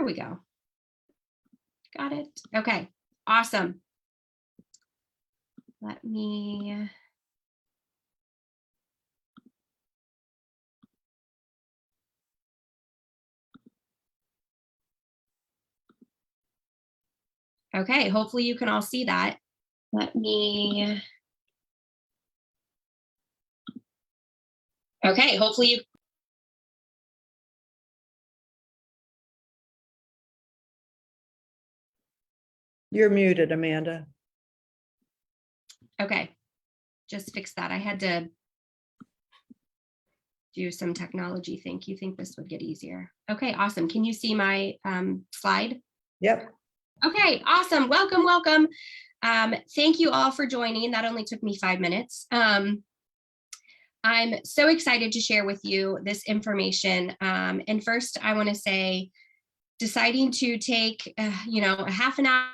There we go. Got it. Okay, awesome. Let me. Okay, hopefully you can all see that. Let me. Okay, hopefully you. You're muted, Amanda. Okay, just fix that. I had to do some technology thing. You think this would get easier? Okay, awesome. Can you see my slide? Yep. Okay, awesome. Welcome, welcome. Thank you all for joining. That only took me 5 minutes. I'm so excited to share with you this information. And first, I want to say, deciding to take, a half an hour,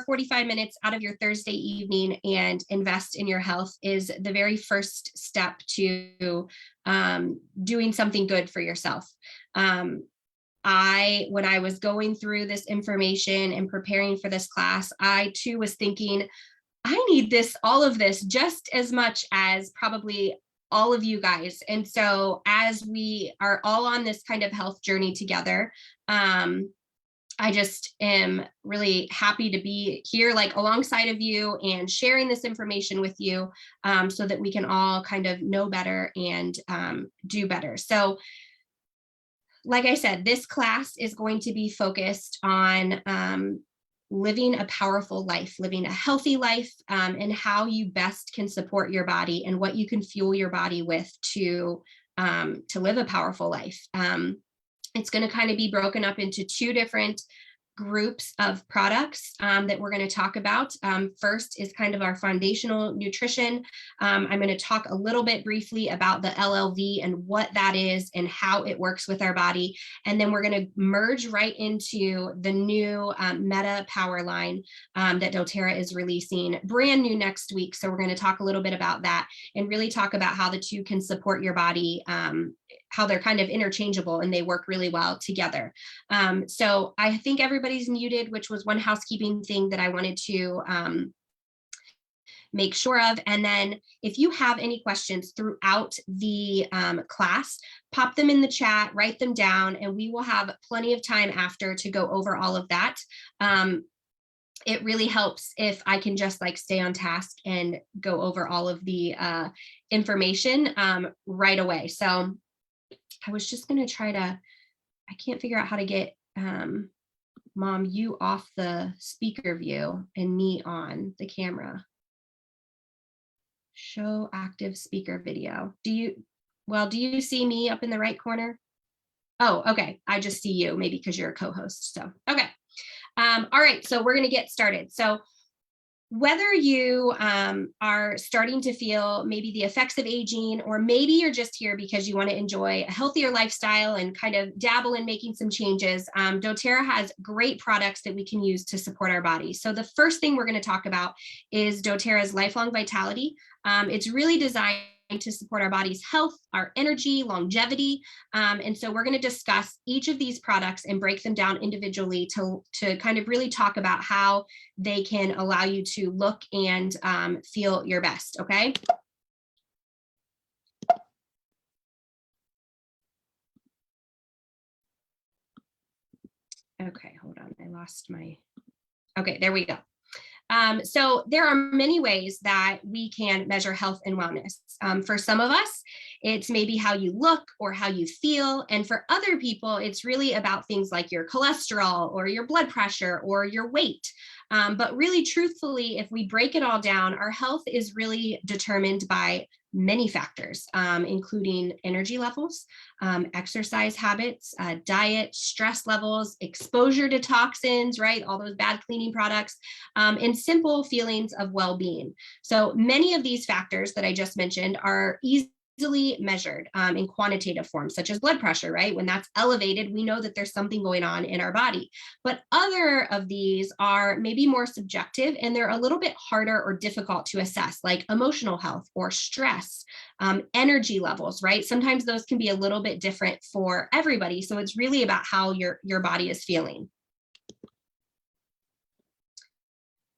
45 minutes out of your Thursday evening and invest in your health is the very first step to doing something good for yourself. When I was going through this information and preparing for this class, I too was thinking, I need all of this just as much as probably all of you guys. And so as we are all on this kind of health journey together, I just am really happy to be here alongside of you and sharing this information with you so that we can all kind of know better and do better. So like I said, this class is going to be focused on living a powerful life, living a healthy life, and how you best can support your body and what you can fuel your body with to live a powerful life. It's going to kind of be broken up into 2 different groups of products that we're going to talk about. First is kind of our foundational nutrition. I'm going to talk a little bit briefly about the LLV and what that is and how it works with our body. And then we're going to merge right into the new Meta Power line that dōTERRA is releasing brand new next week. So we're going to talk a little bit about that and really talk about how the 2 can support your body, how they're kind of interchangeable and they work really well together. So I think everybody's muted, which was one housekeeping thing that I wanted to make sure of. And then if you have any questions throughout the class, pop them in the chat, write them down, and we will have plenty of time after to go over all of that. It really helps if I can just stay on task and go over all of the information right away. So I was just going to try to, I can't figure out how to get Mom, you off the speaker view and me on the camera. Show active speaker video. Do you see me up in the right corner? Oh, okay. I just see you, maybe because you're a co-host. So, okay. All right. So we're going to get started. So whether you are starting to feel maybe the effects of aging, or maybe you're just here because you want to enjoy a healthier lifestyle and kind of dabble in making some changes, dōTERRA has great products that we can use to support our body. So the first thing we're going to talk about is dōTERRA's Lifelong Vitality. It's really designed to support our body's health, our energy, longevity. And so we're going to discuss each of these products and break them down individually to kind of really talk about how they can allow you to look and feel your best, okay? Okay, hold on, I lost my, okay, there we go. So there are many ways that we can measure health and wellness. For some of us, it's maybe how you look or how you feel. And for other people, it's really about things like your cholesterol or your blood pressure or your weight. But really, truthfully, if we break it all down, our health is really determined by many factors, including energy levels, exercise habits, diet, stress levels, exposure to toxins, right? All those bad cleaning products, and simple feelings of well-being. So many of these factors that I just mentioned are easy easily measured in quantitative forms, such as blood pressure, right? When that's elevated, we know that there's something going on in our body. But other of these are maybe more subjective, and they're a little bit harder or difficult to assess, like emotional health or stress, energy levels, right? Sometimes those can be a little bit different for everybody. So it's really about how your body is feeling.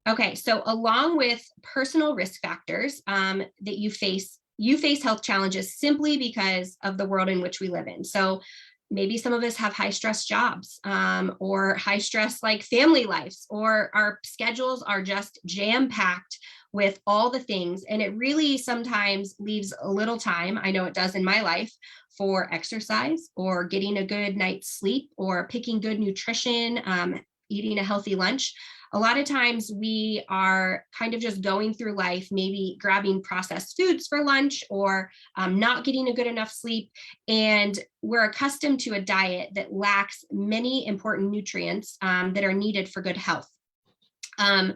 Okay, so along with personal risk factors that you face health challenges simply because of the world in which we live in. So maybe some of us have high stress jobs or high stress like family lives, or our schedules are just jam packed with all the things. And it really sometimes leaves a little time, I know it does in my life, for exercise or getting a good night's sleep or picking good nutrition, eating a healthy lunch. A lot of times we are kind of just going through life, maybe grabbing processed foods for lunch or not getting a good enough sleep. And we're accustomed to a diet that lacks many important nutrients that are needed for good health. And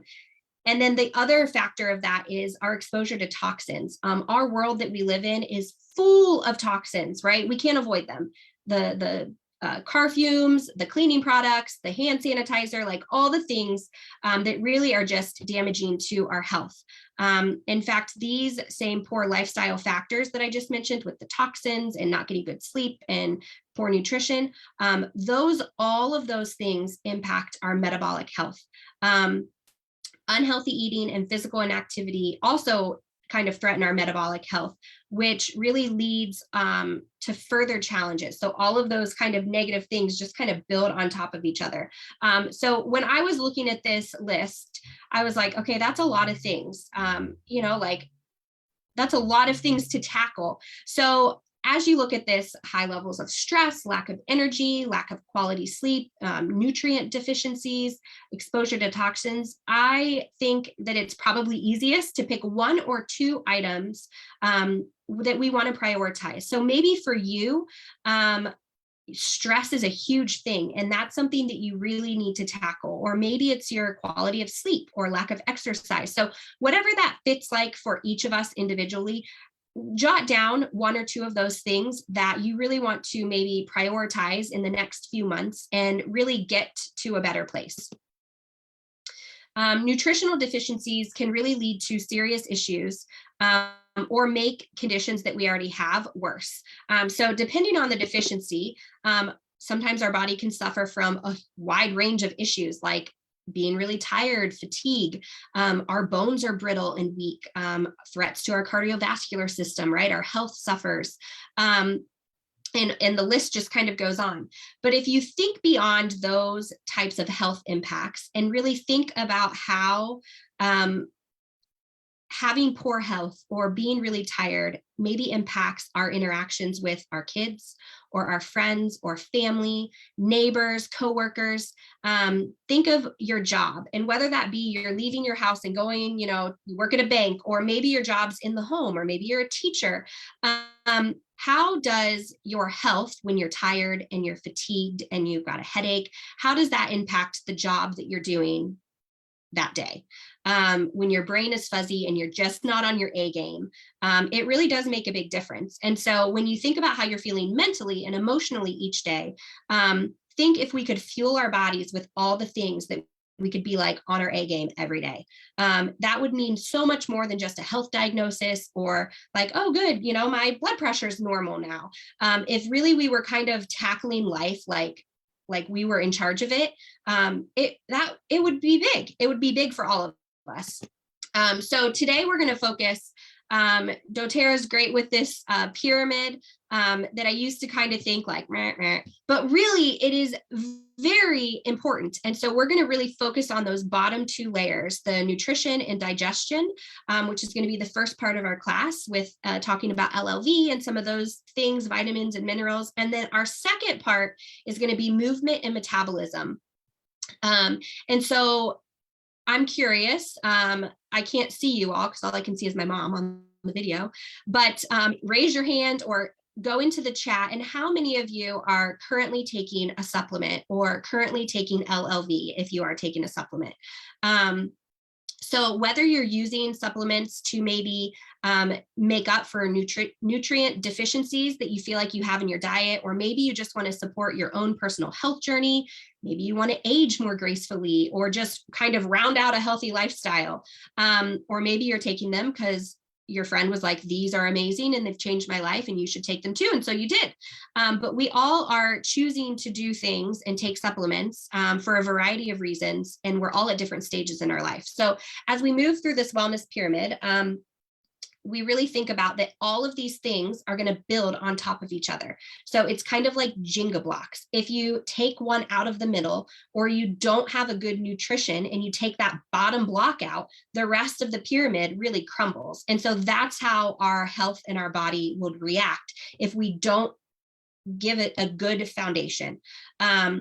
then the other factor of that is our exposure to toxins. Our world that we live in is full of toxins, right? We can't avoid them. The car fumes, the cleaning products, the hand sanitizer, like all the things that really are just damaging to our health. In fact, these same poor lifestyle factors that I just mentioned with the toxins and not getting good sleep and poor nutrition, all of those things impact our metabolic health. Unhealthy eating and physical inactivity also kind of threaten our metabolic health, which really leads to further challenges. So all of those kind of negative things just kind of build on top of each other. So when I was looking at this list, I was like, okay, that's a lot of things, like that's a lot of things to tackle. So as you look at this, high levels of stress, lack of energy, lack of quality sleep, nutrient deficiencies, exposure to toxins, I think that it's probably easiest to pick one or two items that we want to prioritize. So maybe for you, stress is a huge thing, and that's something that you really need to tackle. Or maybe it's your quality of sleep or lack of exercise. So whatever that fits like for each of us individually, jot down one or two of those things that you really want to maybe prioritize in the next few months and really get to a better place. Nutritional deficiencies can really lead to serious issues or make conditions that we already have worse. So depending on the deficiency, sometimes our body can suffer from a wide range of issues like being really tired, fatigue, our bones are brittle and weak, threats to our cardiovascular system, right? Our health suffers. And the list just kind of goes on. But if you think beyond those types of health impacts and really think about how having poor health or being really tired maybe impacts our interactions with our kids or our friends or family, neighbors, coworkers. Think of your job, and whether that be you're leaving your house and going, you work at a bank, or maybe your job's in the home, or maybe you're a teacher. How does your health, when you're tired and you're fatigued and you've got a headache, how does that impact the job that you're doing that day? When your brain is fuzzy and you're just not on your A game, it really does make a big difference. And so when you think about how you're feeling mentally and emotionally each day, think if we could fuel our bodies with all the things that we could be like on our A game every day. That would mean so much more than just a health diagnosis or like, oh, good, my blood pressure is normal now. If really we were kind of tackling life like we were in charge of it, it would be big. It would be big for all of us. So today we're going to focus. dōTERRA is great with this pyramid that I used to kind of think like, meh, meh, but really it is very important. And so we're going to really focus on those bottom two layers, the nutrition and digestion, which is going to be the first part of our class with talking about LLV and some of those things, vitamins and minerals. And then our second part is going to be movement and metabolism. And so I'm curious, I can't see you all because all I can see is my mom on the video, but raise your hand or go into the chat. And how many of you are currently taking a supplement or currently taking LLV if you are taking a supplement? So whether you're using supplements to maybe make up for nutrient deficiencies that you feel like you have in your diet, or maybe you just want to support your own personal health journey, maybe you want to age more gracefully, or just kind of round out a healthy lifestyle, or maybe you're taking them because your friend was like, these are amazing and they've changed my life and you should take them too. And so you did. But we all are choosing to do things and take supplements for a variety of reasons. And we're all at different stages in our life. So as we move through this wellness pyramid, we really think about that all of these things are going to build on top of each other. So it's kind of like Jenga blocks. If you take one out of the middle, or you don't have a good nutrition and you take that bottom block out, the rest of the pyramid really crumbles. And so that's how our health and our body would react if we don't give it a good foundation.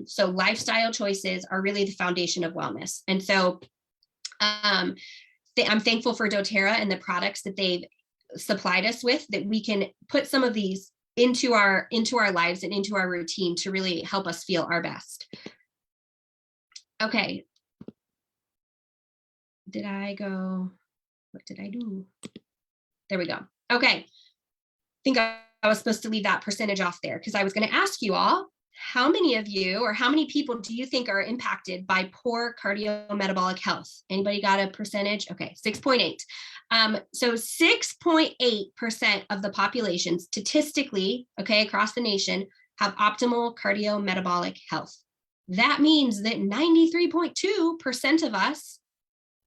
So lifestyle choices are really the foundation of wellness. And so I'm thankful for dōTERRA and the products that they've supplied us with, that we can put some of these into our lives and into our routine to really help us feel our best. Okay. Did I go? What did I do? There we go. Okay. I think I was supposed to leave that percentage off there because I was going to ask you all, how many of you, or how many people do you think are impacted by poor cardiometabolic health? Anybody got a percentage? Okay, 6.8. So 6.8% of the population statistically, okay, across the nation have optimal cardiometabolic health. That means that 93.2% of us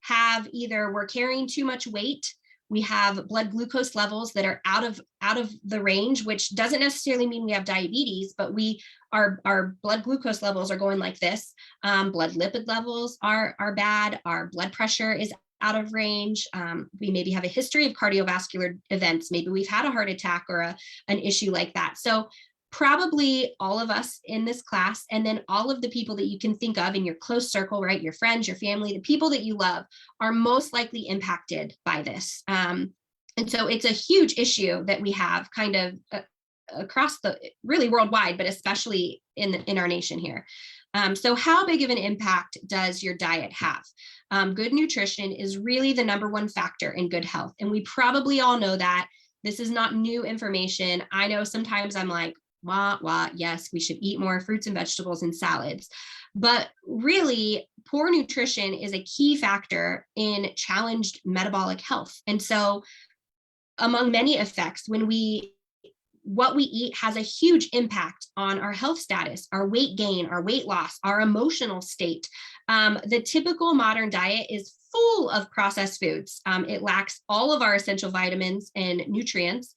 have either we're carrying too much weight, we have blood glucose levels that are out of the range, which doesn't necessarily mean we have diabetes, but our blood glucose levels are going like this. Blood lipid levels are bad. Our blood pressure is out of range. We maybe have a history of cardiovascular events. Maybe we've had a heart attack or an issue like that. So probably all of us in this class, and then all of the people that you can think of in your close circle, right? Your friends, your family, the people that you love are most likely impacted by this. And so it's a huge issue that we have kind of across the really worldwide, but especially in our nation here. So how big of an impact does your diet have? Good nutrition is really the number one factor in good health. And we probably all know that. This is not new information. I know sometimes I'm like, yes, we should eat more fruits and vegetables and salads. But really, poor nutrition is a key factor in challenged metabolic health. And so among many effects, what we eat has a huge impact on our health status, our weight gain, our weight loss, our emotional state. The typical modern diet is full of processed foods. It lacks all of our essential vitamins and nutrients,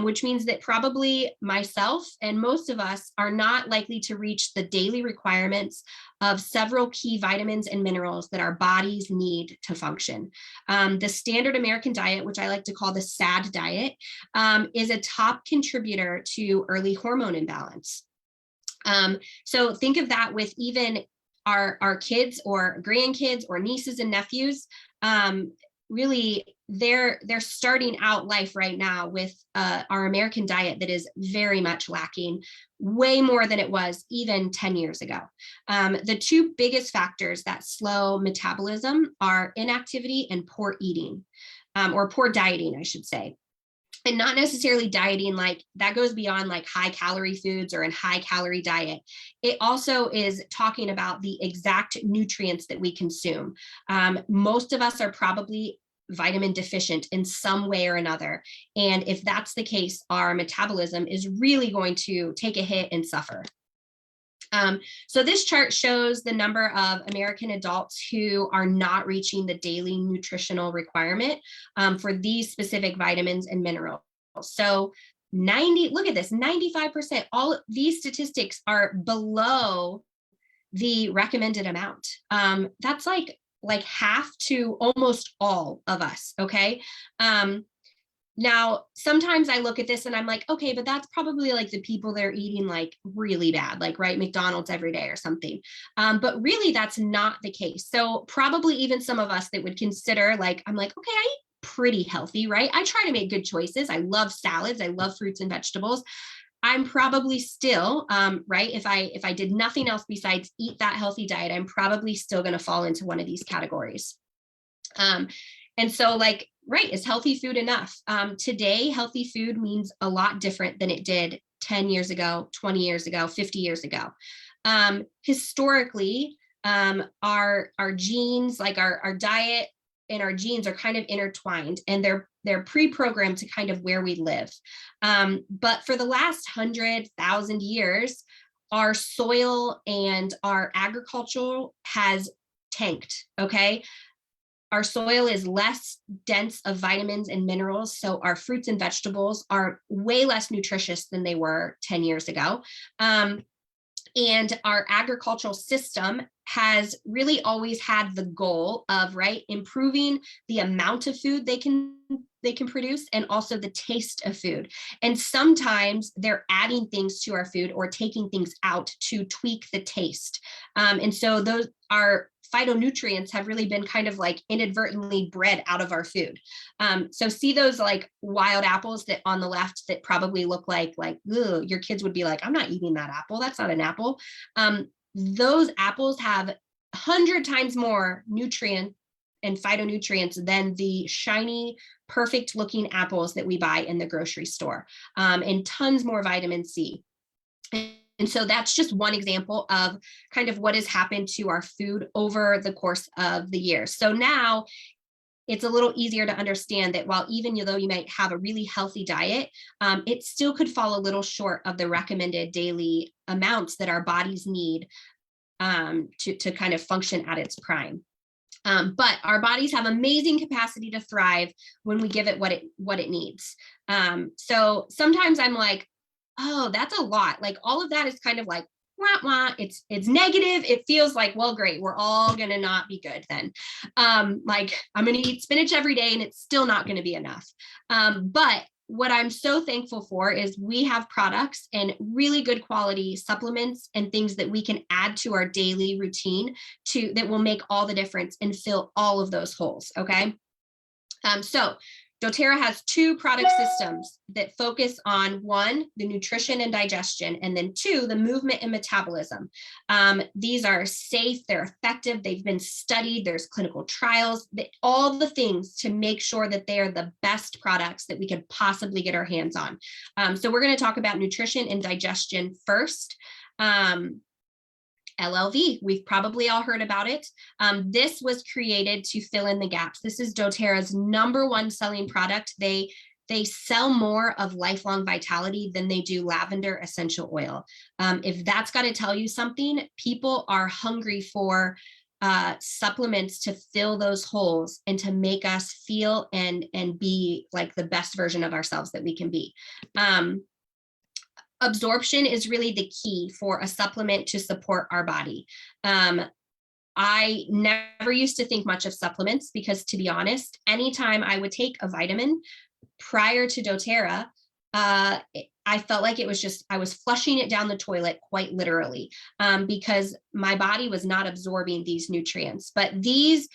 which means that probably myself and most of us are not likely to reach the daily requirements of several key vitamins and minerals that our bodies need to function. The standard American diet, which I like to call the SAD diet, is a top contributor to early hormone imbalance. So think of that with even our kids or grandkids or nieces and nephews. Really, they're starting out life right now with our American diet that is very much lacking, way more than it was even 10 years ago. The two biggest factors that slow metabolism are inactivity and poor eating, or poor dieting, I should say. And not necessarily dieting, like that goes beyond like high calorie foods or a high calorie diet. It also is talking about the exact nutrients that we consume. Most of us are probably vitamin deficient in some way or another. And if that's the case, our metabolism is really going to take a hit and suffer. So this chart shows the number of American adults who are not reaching the daily nutritional requirement for these specific vitamins and minerals. So look at this, 95%, all these statistics are below the recommended amount. That's like half to almost all of us, okay? Now, sometimes I look at this and I'm like, okay, but that's probably like the people that are eating like really bad, like, right, McDonald's every day or something. But really, that's not the case. So probably even some of us that would consider like, I'm like, okay, I eat pretty healthy, right? I try to make good choices. I love salads. I love fruits and vegetables. I'm probably still, right, if I did nothing else besides eat that healthy diet, I'm probably still going to fall into one of these categories. And so like, right, is healthy food enough? Today, healthy food means a lot different than it did 10 years ago, 20 years ago, 50 years ago. Historically, our genes, like our diet and our genes are kind of intertwined, and they're pre-programmed to kind of where we live. But for the last 100,000 years, our soil and our agriculture has tanked, okay? Our soil is less dense of vitamins and minerals, so our fruits and vegetables are way less nutritious than they were 10 years ago. And our agricultural system has really always had the goal of, right, improving the amount of food they can produce and also the taste of food. And sometimes they're adding things to our food or taking things out to tweak the taste. And so those are phytonutrients have really been kind of like inadvertently bred out of our food. So see those like wild apples that on the left that probably look like ugh, your kids would be like, I'm not eating that apple. That's not an apple. Those apples have 100 times more nutrient and phytonutrients than the shiny, perfect looking apples that we buy in the grocery store, and tons more vitamin C. And so that's just one example of kind of what has happened to our food over the course of the years. So now it's a little easier to understand that while even though you might have a really healthy diet, it still could fall a little short of the recommended daily amounts that our bodies need to kind of function at its prime. But our bodies have amazing capacity to thrive when we give it what it needs. So sometimes I'm like, oh, that's a lot. Like all of that is kind of like, wah, wah. It's negative. It feels like, well, great. We're all going to not be good then. Like I'm going to eat spinach every day and it's still not going to be enough. But what I'm so thankful for is we have products and really good quality supplements and things that we can add to our daily routine that will make all the difference and fill all of those holes. Okay. So dōTERRA has 2 product systems that focus on 1, the nutrition and digestion, and then 2, the movement and metabolism. These are safe, they're effective, they've been studied, there's clinical trials, all the things to make sure that they are the best products that we could possibly get our hands on. So we're going to talk about nutrition and digestion first. LLV, we've probably all heard about it. This was created to fill in the gaps. This is dōTERRA's #1 selling product. They sell more of lifelong vitality than they do lavender essential oil. If that's got to tell you something, people are hungry for supplements to fill those holes and to make us feel and be like the best version of ourselves that we can be. Absorption is really the key for a supplement to support our body. I never used to think much of supplements because, to be honest, anytime I would take a vitamin prior to dōTERRA, I felt like it was just, I was flushing it down the toilet quite literally, because my body was not absorbing these nutrients. But these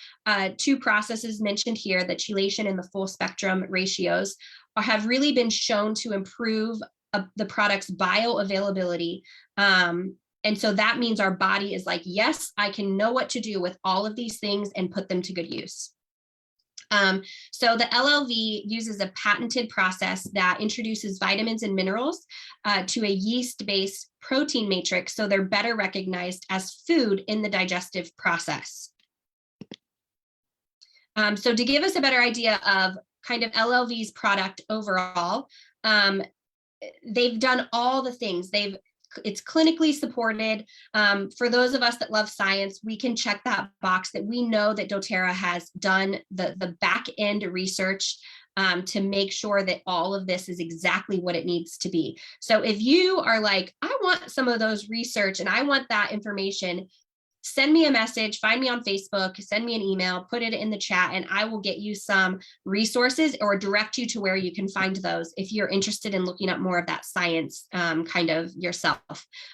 2 processes mentioned here, the chelation and the full spectrum ratios, have really been shown to improve the product's bioavailability. And so that means our body is like, yes, I can know what to do with all of these things and put them to good use. So the LLV uses a patented process that introduces vitamins and minerals to a yeast-based protein matrix, so they're better recognized as food in the digestive process. So to give us a better idea of kind of LLV's product overall, they've done all the things. It's clinically supported. For those of us that love science, we can check that box that we know that dōTERRA has done the back end research to make sure that all of this is exactly what it needs to be. So if you are like, I want some of those research and I want that information, send me a message, find me on Facebook, send me an email, put it in the chat, and I will get you some resources or direct you to where you can find those if you're interested in looking up more of that science kind of yourself.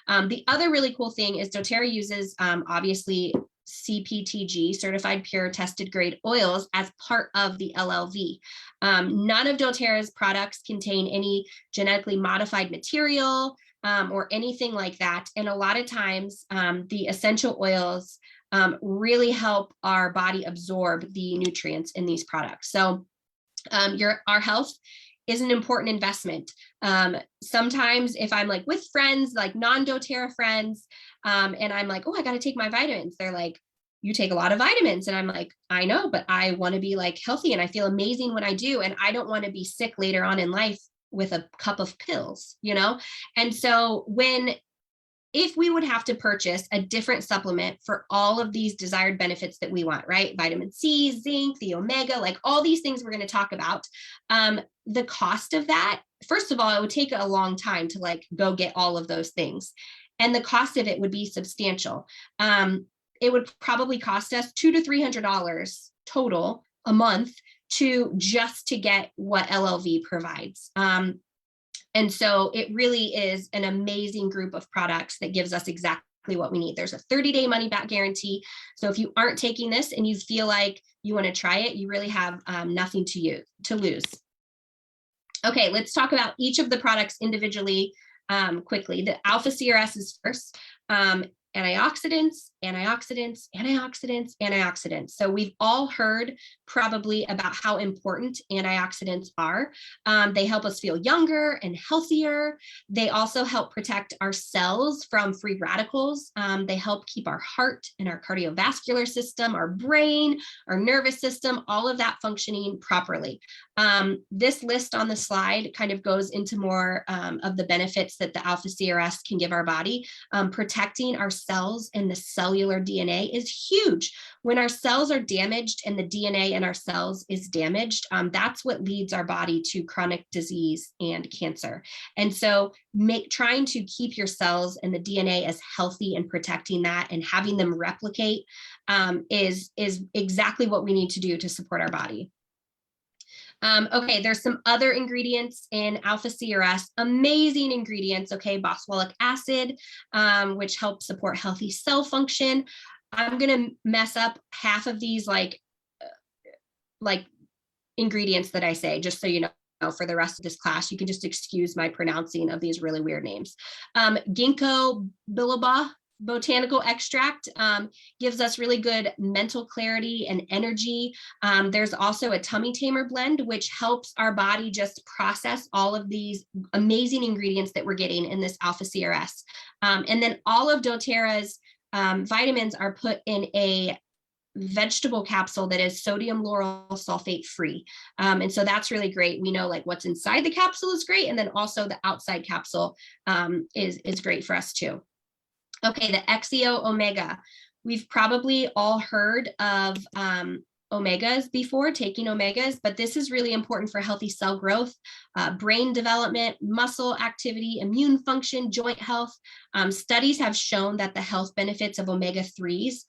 The other really cool thing is dōTERRA uses obviously CPTG, certified pure tested grade oils, as part of the LLV. None of dōTERRA's products contain any genetically modified material or anything like that. And a lot of times the essential oils really help our body absorb the nutrients in these products. So our health is an important investment. Sometimes if I'm like with friends, like non-doTERRA friends, and I'm like, oh, I got to take my vitamins. They're like, you take a lot of vitamins. And I'm like, I know, but I want to be like healthy and I feel amazing when I do. And I don't want to be sick later on in life with a cup of pills, you know? And so if we would have to purchase a different supplement for all of these desired benefits that we want, right? Vitamin C, zinc, the omega, like all these things we're going to talk about. The cost of that, first of all, it would take a long time to like go get all of those things. And the cost of it would be substantial. It would probably cost us $200 to $300 total a month to get what LLV provides. And so it really is an amazing group of products that gives us exactly what we need. There's a 30-day money back guarantee. So if you aren't taking this and you feel like you want to try it, you really have nothing to lose. Okay, let's talk about each of the products individually quickly. The alpha CRS is first. Antioxidants, antioxidants, antioxidants, antioxidants. So we've all heard probably about how important antioxidants are. They help us feel younger and healthier. They also help protect our cells from free radicals. They help keep our heart and our cardiovascular system, our brain, our nervous system, all of that functioning properly. This list on the slide kind of goes into more of the benefits that the alpha CRS can give our body. Protecting our cells and the cellular DNA is huge. When our cells are damaged and the DNA in our cells is damaged, that's what leads our body to chronic disease and cancer. And so trying to keep your cells and the DNA as healthy and protecting that and having them replicate is exactly what we need to do to support our body. Okay, there's some other ingredients in alpha CRS, amazing ingredients. Okay, boswellic acid, which helps support healthy cell function. I'm gonna mess up half of these like ingredients that I say, just so you know. For the rest of this class, you can just excuse my pronouncing of these really weird names. Ginkgo biloba botanical extract gives us really good mental clarity and energy. There's also a tummy tamer blend, which helps our body just process all of these amazing ingredients that we're getting in this alpha CRS. And then all of doTERRA's vitamins are put in a vegetable capsule that is sodium lauryl sulfate free. And so that's really great. We know like what's inside the capsule is great. And then also the outside capsule is great for us too. Okay, the XEO omega. We've probably all heard of omegas before, taking omegas, but this is really important for healthy cell growth, brain development, muscle activity, immune function, joint health. Studies have shown that the health benefits of omega-3s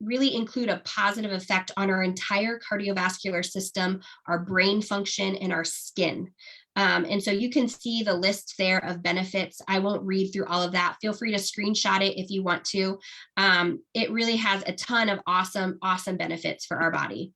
really include a positive effect on our entire cardiovascular system, our brain function, and our skin. And so you can see the list there of benefits. I won't read through all of that. Feel free to screenshot it if you want to. It really has a ton of awesome benefits for our body.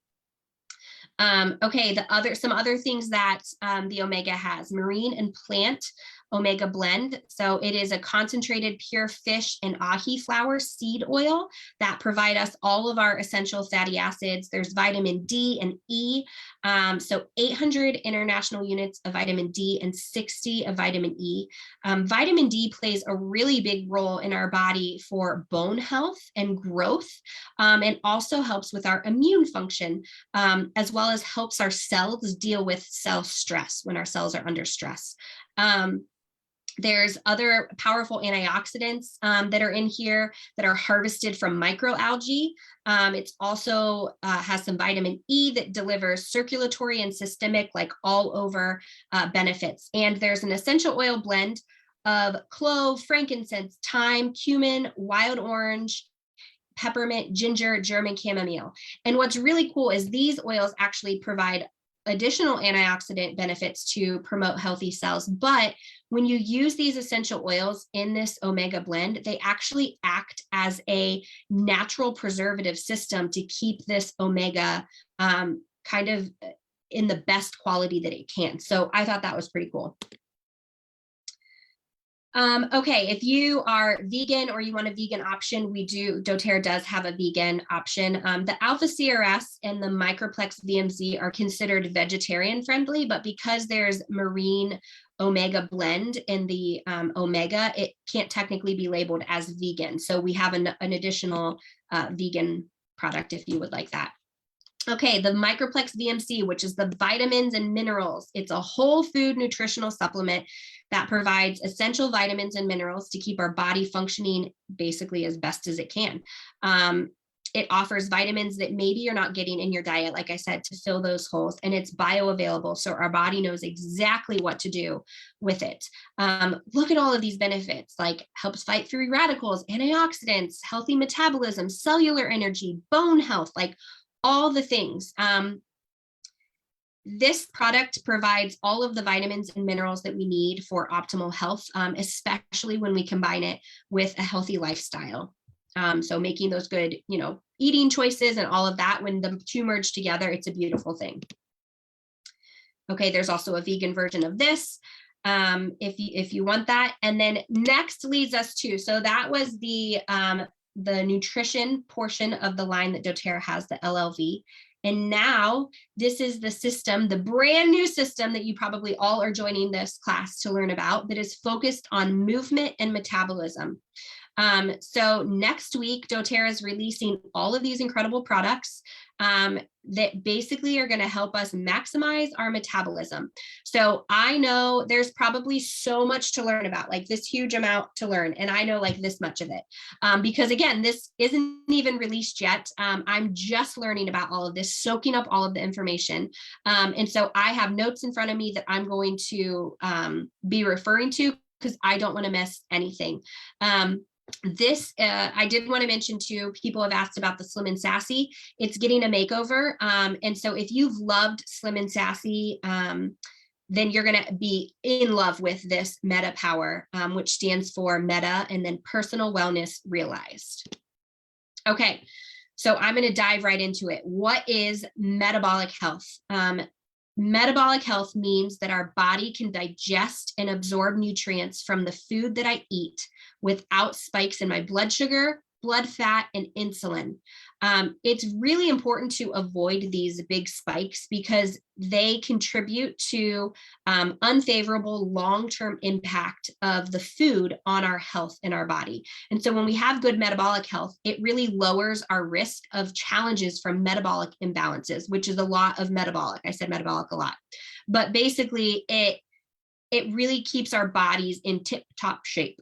Okay, some other things that the omega has: marine and plant omega blend. So it is a concentrated pure fish and ahi flower seed oil that provide us all of our essential fatty acids. There's vitamin D and E. So 800 international units of vitamin D and 60 of vitamin E. Vitamin D plays a really big role in our body for bone health and growth, and also helps with our immune function, as well as helps our cells deal with cell stress when our cells are under stress. There's other powerful antioxidants that are in here that are harvested from microalgae. It's also has some vitamin E that delivers circulatory and systemic, like all over benefits. And there's an essential oil blend of clove, frankincense, thyme, cumin, wild orange, peppermint, ginger, German chamomile. And what's really cool is these oils actually provide additional antioxidant benefits to promote healthy cells. But when you use these essential oils in this omega blend, they actually act as a natural preservative system to keep this omega kind of in the best quality that it can. So I thought that was pretty cool. Okay, if you are vegan or you want a vegan option, dōTERRA does have a vegan option. The Alpha CRS and the Microplex VMZ are considered vegetarian friendly, but because there's marine omega blend in the omega, it can't technically be labeled as vegan. So we have an additional vegan product if you would like that. Okay, the Microplex VMC, which is the vitamins and minerals. It's a whole food nutritional supplement that provides essential vitamins and minerals to keep our body functioning basically as best as it can. It offers vitamins that maybe you're not getting in your diet, like I said, to fill those holes, and it's bioavailable, so our body knows exactly what to do with it. Look at all of these benefits, like helps fight free radicals, antioxidants, healthy metabolism, cellular energy, bone health, like all the things. This product provides all of the vitamins and minerals that we need for optimal health, especially when we combine it with a healthy lifestyle. So making those good, eating choices and all of that, when the two merge together, it's a beautiful thing. Okay, there's also a vegan version of this, if you want that. And then next leads us to, so that was the nutrition portion of the line that dōTERRA has, the LLV. And now this is the system, the brand new system that you probably all are joining this class to learn about, that is focused on movement and metabolism. So next week, dōTERRA is releasing all of these incredible products that basically are going to help us maximize our metabolism. So I know there's probably so much to learn about, like this huge amount to learn. And I know like this much of it, because again, this isn't even released yet. I'm just learning about all of this, soaking up all of the information. And so I have notes in front of me that I'm going to be referring to, because I don't want to miss anything. I did want to mention too, people have asked about the Slim and Sassy. It's getting a makeover. And so if you've loved Slim and Sassy, then you're going to be in love with this Meta Power, which stands for Meta and then Personal Wellness Realized. Okay, so I'm going to dive right into it. What is metabolic health? Metabolic health means that our body can digest and absorb nutrients from the food that I eat without spikes in my blood sugar, blood fat, and insulin. It's really important to avoid these big spikes because they contribute to unfavorable long-term impact of the food on our health in our body. And so when we have good metabolic health, it really lowers our risk of challenges from metabolic imbalances, which is a lot of metabolic. I said metabolic a lot, but basically it really keeps our bodies in tip-top shape.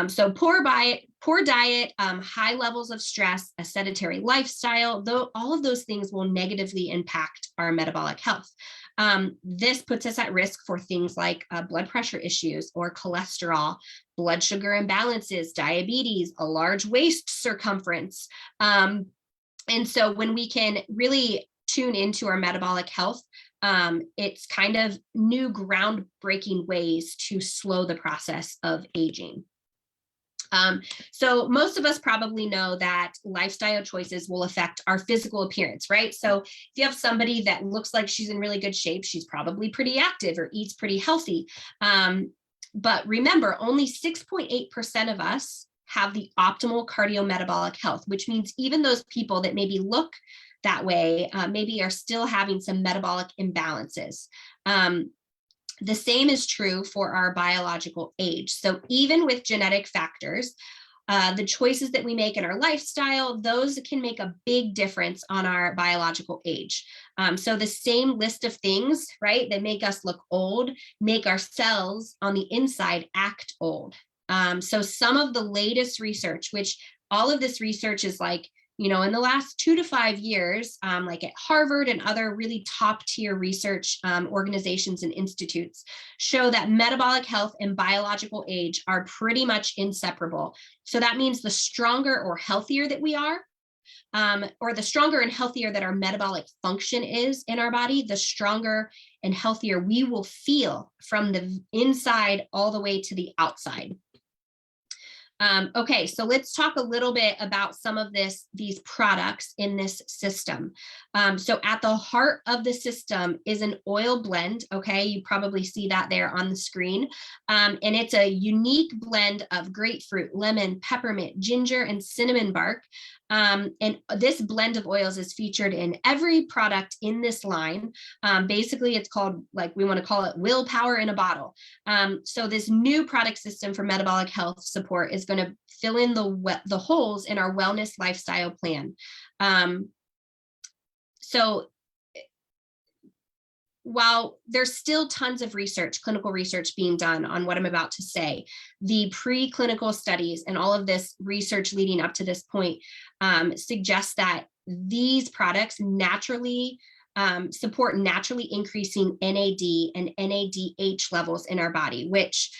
So poor diet, high levels of stress, a sedentary lifestyle, though all of those things will negatively impact our metabolic health. This puts us at risk for things like blood pressure issues or cholesterol, blood sugar imbalances, diabetes, a large waist circumference. And so when we can really tune into our metabolic health, it's kind of new groundbreaking ways to slow the process of aging. So most of us probably know that lifestyle choices will affect our physical appearance, right? So if you have somebody that looks like she's in really good shape, she's probably pretty active or eats pretty healthy. But remember, only 6.8% of us have the optimal cardiometabolic health, which means even those people that maybe look that way, maybe are still having some metabolic imbalances. The same is true for our biological age. So even with genetic factors, the choices that we make in our lifestyle, those can make a big difference on our biological age. So the same list of things, right, that make us look old, make our cells on the inside act old. So some of the latest research, which all of this research is like, in the last 2 to 5 years, like at Harvard and other really top tier research organizations and institutes, show that metabolic health and biological age are pretty much inseparable. So that means the stronger or healthier that we are, or the stronger and healthier that our metabolic function is in our body, the stronger and healthier we will feel from the inside all the way to the outside. Okay, so let's talk a little bit about some of these products in this system. So at the heart of the system is an oil blend. Okay, you probably see that there on the screen. And it's a unique blend of grapefruit, lemon, peppermint, ginger, and cinnamon bark. And this blend of oils is featured in every product in this line. Basically, it's called, like, we want to call it willpower in a bottle. So this new product system for metabolic health support is going to fill in the holes in our wellness lifestyle plan. So while there's still tons of research, clinical research being done on what I'm about to say, the preclinical studies and all of this research leading up to this point suggests that these products naturally support naturally increasing NAD and NADH levels in our body, which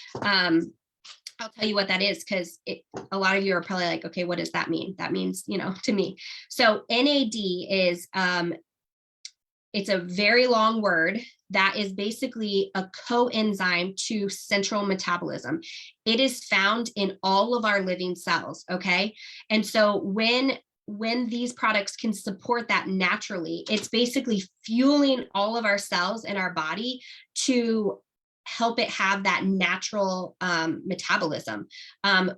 I'll tell you what that is, because a lot of you are probably like, okay, what does that mean? That means, to me. So NAD is, it's a very long word that is basically a coenzyme to central metabolism. It is found in all of our living cells, okay? And so when these products can support that naturally, it's basically fueling all of our cells in our body to help it have that natural metabolism,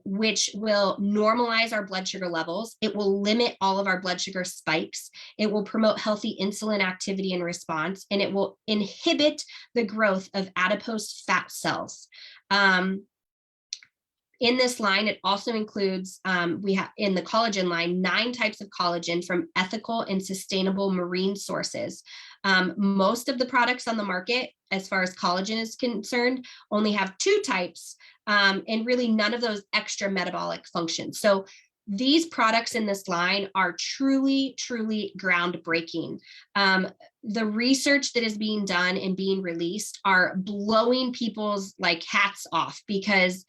which will normalize our blood sugar levels. It will limit all of our blood sugar spikes. It will promote healthy insulin activity and response, and it will inhibit the growth of adipose fat cells. In this line, it also includes, we have in the collagen line, 9 types of collagen from ethical and sustainable marine sources. Most of the products on the market, as far as collagen is concerned, only have 2 types, and really none of those extra metabolic functions. So these products in this line are truly, truly groundbreaking. The research that is being done and being released are blowing people's hats off, because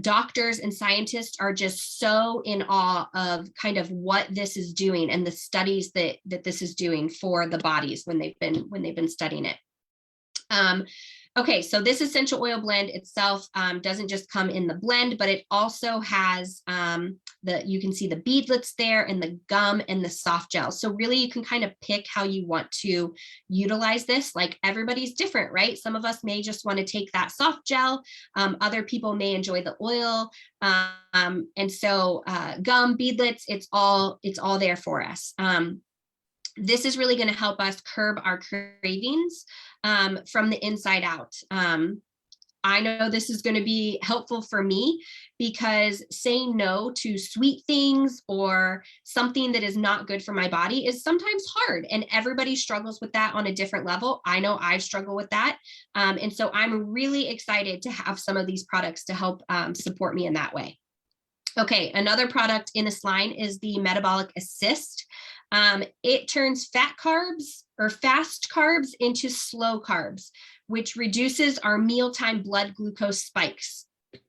doctors and scientists are just so in awe of kind of what this is doing and the studies that this is doing for the bodies when they've been studying it. Okay, so this essential oil blend itself doesn't just come in the blend, but it also has you can see the beadlets there and the gum and the soft gel. So really you can kind of pick how you want to utilize this. Like, everybody's different, right? Some of us may just want to take that soft gel. Other people may enjoy the oil. And so gum, beadlets, it's all there for us. This is really going to help us curb our cravings from the inside out. I know this is going to be helpful for me, because saying no to sweet things or something that is not good for my body is sometimes hard, and everybody struggles with that on a different level. I know I struggle with that. And so I'm really excited to have some of these products to help support me in that way. Okay, another product in this line is the Metabolic Assist. It turns fat carbs or fast carbs into slow carbs, which reduces our mealtime blood glucose spikes.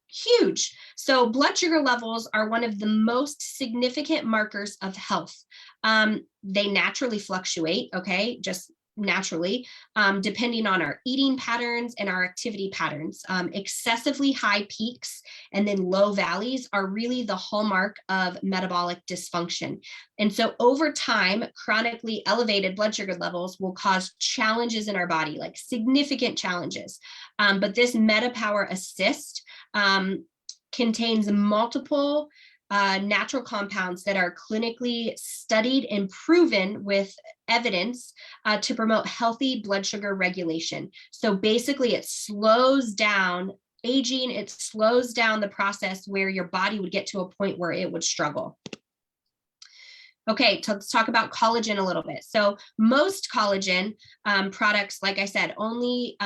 Huge. So blood sugar levels are one of the most significant markers of health. They naturally fluctuate, okay, just naturally, depending on our eating patterns and our activity patterns. Excessively high peaks and then low valleys are really the hallmark of metabolic dysfunction. And so over time, chronically elevated blood sugar levels will cause challenges in our body, like significant challenges. But this Meta PWR Assist contains multiple natural compounds that are clinically studied and proven with evidence to promote healthy blood sugar regulation. So basically it slows down aging, it slows down the process where your body would get to a point where it would struggle. Okay, let's talk about collagen a little bit. So most collagen products, like I said, only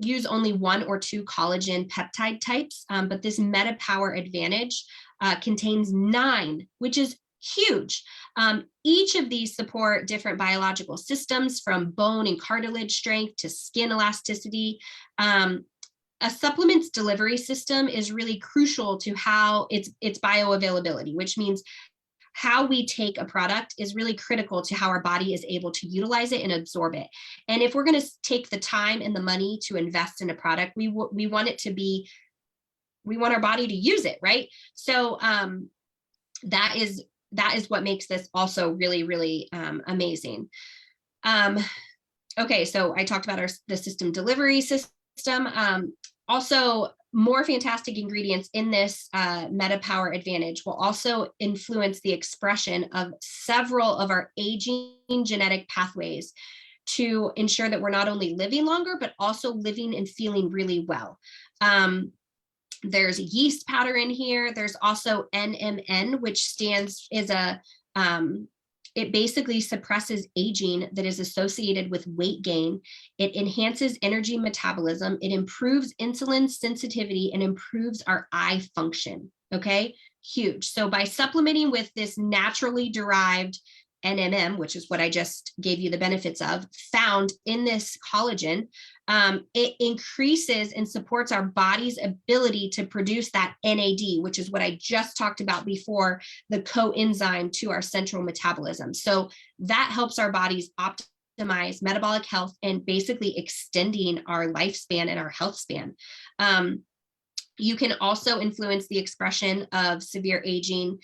use only 1 or 2 collagen peptide types, but this Meta PWR Advantage contains 9, which is huge. Each of these support different biological systems, from bone and cartilage strength to skin elasticity. A supplement's delivery system is really crucial to how its bioavailability, which means how we take a product is really critical to how our body is able to utilize it and absorb it. And if we're going to take the time and the money to invest in a product, we want it to be our body to use it, right? So that is what makes this also really, really amazing. Okay, so I talked about the system delivery system. Also, more fantastic ingredients in this Meta Power Advantage will also influence the expression of several of our aging genetic pathways to ensure that we're not only living longer, but also living and feeling really well. There's yeast powder in here. There's also NMN, which it basically suppresses aging that is associated with weight gain. It enhances energy metabolism. It improves insulin sensitivity and improves our eye function. Okay, huge. So by supplementing with this naturally derived NMN, which is what I just gave you the benefits of, found in this collagen, it increases and supports our body's ability to produce that NAD, which is what I just talked about before, the coenzyme to our central metabolism. So that helps our bodies optimize metabolic health and basically extending our lifespan and our health span. You can also influence the expression of severe aging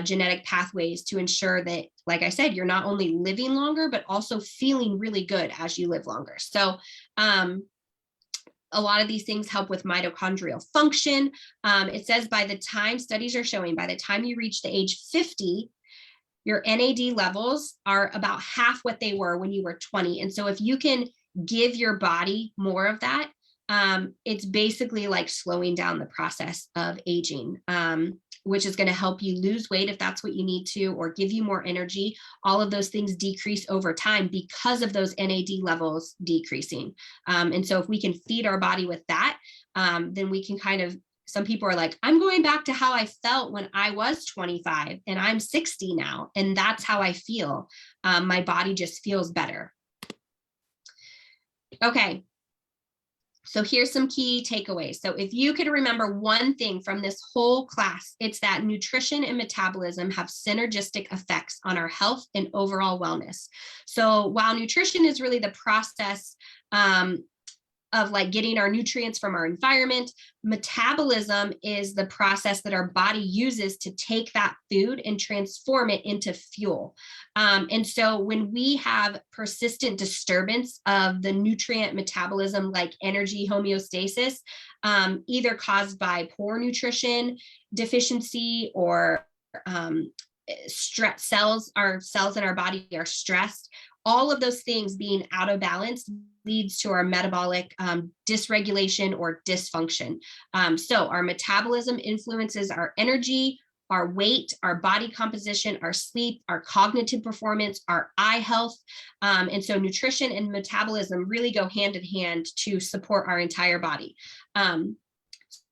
genetic pathways to ensure that, like I said, you're not only living longer, but also feeling really good as you live longer. So a lot of these things help with mitochondrial function. It says studies are showing by the time you reach the age 50, your NAD levels are about half what they were when you were 20. And so if you can give your body more of that, it's basically like slowing down the process of aging, which is going to help you lose weight if that's what you need to, or give you more energy. All of those things decrease over time because of those NAD levels decreasing. And so if we can feed our body with that, then we can some people are like, I'm going back to how I felt when I was 25 and I'm 60 now. And that's how I feel. My body just feels better. Okay. So here's some key takeaways. So if you could remember one thing from this whole class, it's that nutrition and metabolism have synergistic effects on our health and overall wellness. So while nutrition is really the process of like getting our nutrients from our environment, metabolism is the process that our body uses to take that food and transform it into fuel. And so when we have persistent disturbance of the nutrient metabolism, like energy homeostasis, either caused by poor nutrition deficiency or stress, our cells in our body are stressed, all of those things being out of balance leads to our metabolic dysregulation or dysfunction. So our metabolism influences our energy, our weight, our body composition, our sleep, our cognitive performance, our eye health. And so nutrition and metabolism really go hand in hand to support our entire body.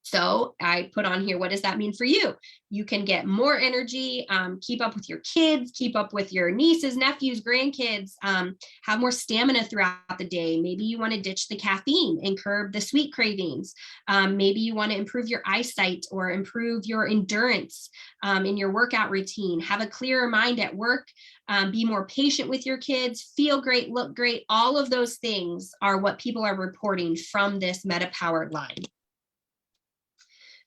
So I put on here, what does that mean for you? You can get more energy, keep up with your kids, keep up with your nieces, nephews, grandkids, have more stamina throughout the day. Maybe you want to ditch the caffeine and curb the sweet cravings. Maybe you want to improve your eyesight or improve your endurance in your workout routine, have a clearer mind at work, be more patient with your kids, feel great, look great. All of those things are what people are reporting from this Meta Powered line.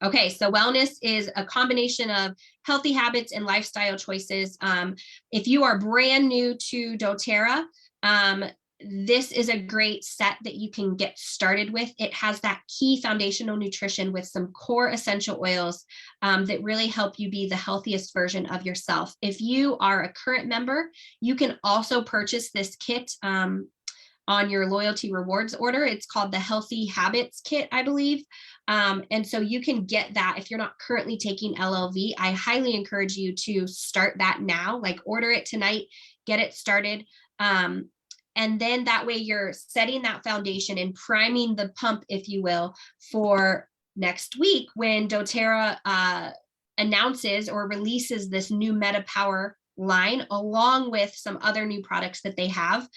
Okay, so wellness is a combination of healthy habits and lifestyle choices. If you are brand new to dōTERRA, this is a great set that you can get started with. It has that key foundational nutrition with some core essential oils that really help you be the healthiest version of yourself. If you are a current member, you can also purchase this kit on your loyalty rewards order. It's called the Healthy Habits Kit, I believe. And so you can get that if you're not currently taking LLV. I highly encourage you to start that now, like order it tonight, get it started. And then that way you're setting that foundation and priming the pump, if you will, for next week when dōTERRA announces or releases this new Meta Power line along with some other new products that they have.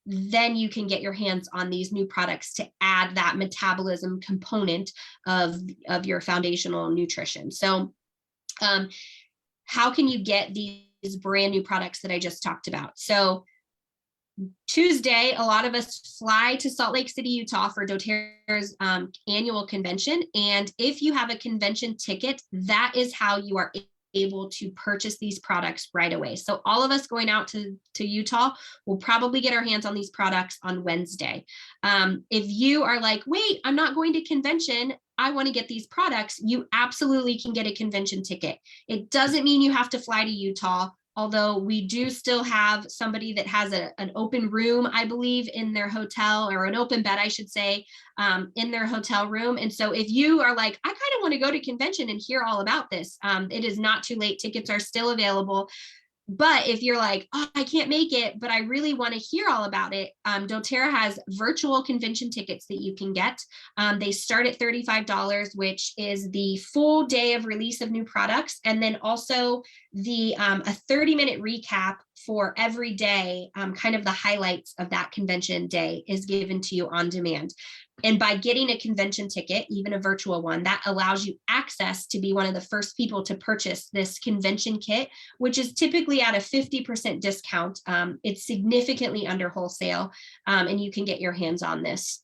Then you can get your hands on these new products to add that metabolism component of your foundational nutrition. So how can you get these brand new products that I just talked about? So Tuesday, a lot of us fly to Salt Lake City, Utah for dōTERRA's annual convention. And if you have a convention ticket, that is how you are able to purchase these products right away. So all of us going out to Utah will probably get our hands on these products on Wednesday. If you are like, wait, I'm not going to convention, I want to get these products, you absolutely can get a convention ticket. It doesn't mean you have to fly to Utah, although we do still have somebody that has an open room, I believe, in their hotel, or an open bed, I should say, in their hotel room. And so if you are like, I kind of want to go to convention and hear all about this, it is not too late. Tickets are still available. But if you're like, oh, I can't make it, but I really want to hear all about it, dōTERRA has virtual convention tickets that you can get. They start at $35, which is the full day of release of new products. And then also a 30-minute recap for every day, kind of the highlights of that convention day is given to you on demand. And by getting a convention ticket, even a virtual one, that allows you access to be one of the first people to purchase this convention kit, which is typically at a 50% discount. It's significantly under wholesale, and you can get your hands on this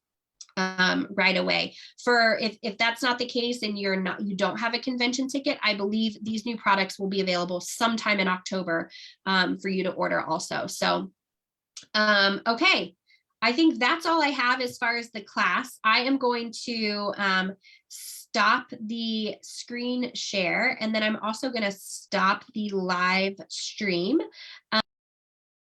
right away. For if that's not the case and you don't have a convention ticket, I believe these new products will be available sometime in October for you to order also. So, okay. I think that's all I have as far as the class. I am going to stop the screen share, and then I'm also going to stop the live stream.